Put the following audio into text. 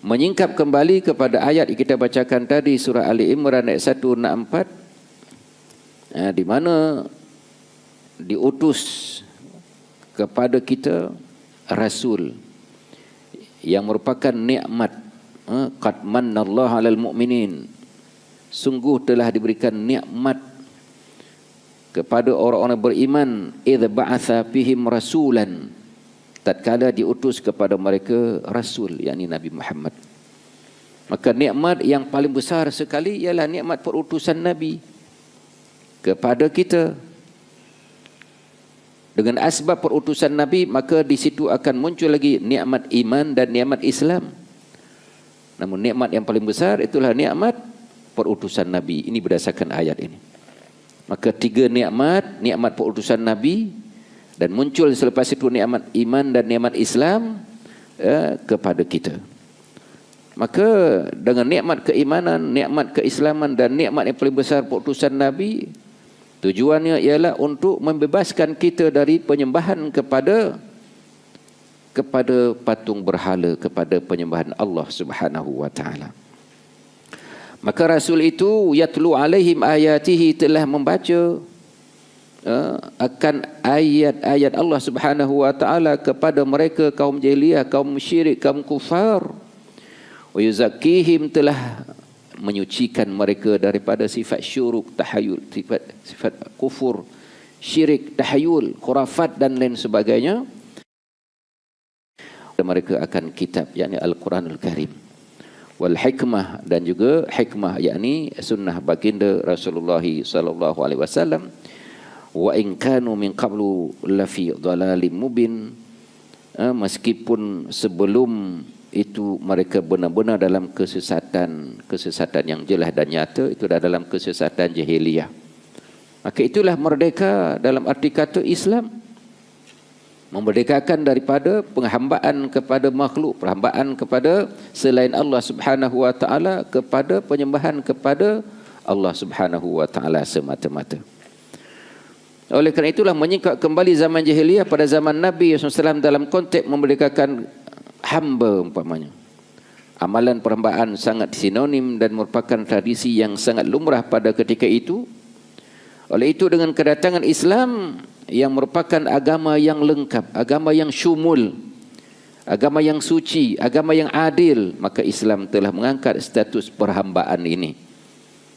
Menyingkap kembali kepada ayat yang kita bacakan tadi, surah Ali Imran ayat 164, di mana diutus kepada kita Rasul yang merupakan nikmat. Qad mannallahu 'alal mu'minin, sungguh telah diberikan nikmat kepada orang-orang beriman. Idz ba'atsa fihim rasulan, tatkala diutus kepada mereka Rasul, yakni Nabi Muhammad. Maka nikmat yang paling besar sekali ialah nikmat perutusan Nabi kepada kita. Dengan asbab perutusan Nabi, maka di situ akan muncul lagi nikmat iman dan nikmat Islam. Namun nikmat yang paling besar itulah nikmat perutusan Nabi. Ini berdasarkan ayat ini. Maka 3 nikmat, nikmat perutusan Nabi, dan muncul selepas itu nikmat iman dan nikmat Islam kepada kita. Maka dengan nikmat keimanan, nikmat keislaman dan nikmat yang paling besar perutusan Nabi, tujuannya ialah untuk membebaskan kita dari penyembahan kepada patung berhala, kepada penyembahan Allah Subhanahu wa taala. Maka Rasul itu yatlu alaihim ayatihi, telah membaca akan ayat-ayat Allah Subhanahu wa taala kepada mereka kaum jahiliyah, kaum musyrik, kaum kufar. Wa yuzakkihim, telah menyucikan mereka daripada sifat syuruk, tahayul, sifat kufur, syirik, tahayul, khurafat dan lain sebagainya. Mereka akan kitab, yakni Al-Quranul Karim, wal hikmah, dan juga hikmah, yakni sunnah baginda Rasulullah sallallahu alaihi wasallam. Wa in kanu min qablu lafi dhalalim mubin, meskipun sebelum itu mereka benar-benar dalam kesesatan yang jelas dan nyata, itu dah dalam kesesatan jahiliyah. Maka itulah merdeka dalam arti kata Islam, memerdekakan daripada penghambaan kepada makhluk, perhambaan kepada selain Allah Subhanahu wa taala, kepada penyembahan kepada Allah Subhanahu wa taala semata-mata. Oleh kerana itulah menyingkap kembali zaman jahiliyah pada zaman Nabi SAW dalam konteks memerdekakan hamba umpamanya. Amalan perhambaan sangat sinonim dan merupakan tradisi yang sangat lumrah pada ketika itu. Oleh itu dengan kedatangan Islam yang merupakan agama yang lengkap, agama yang syumul, agama yang suci, agama yang adil, maka Islam telah mengangkat status perhambaan ini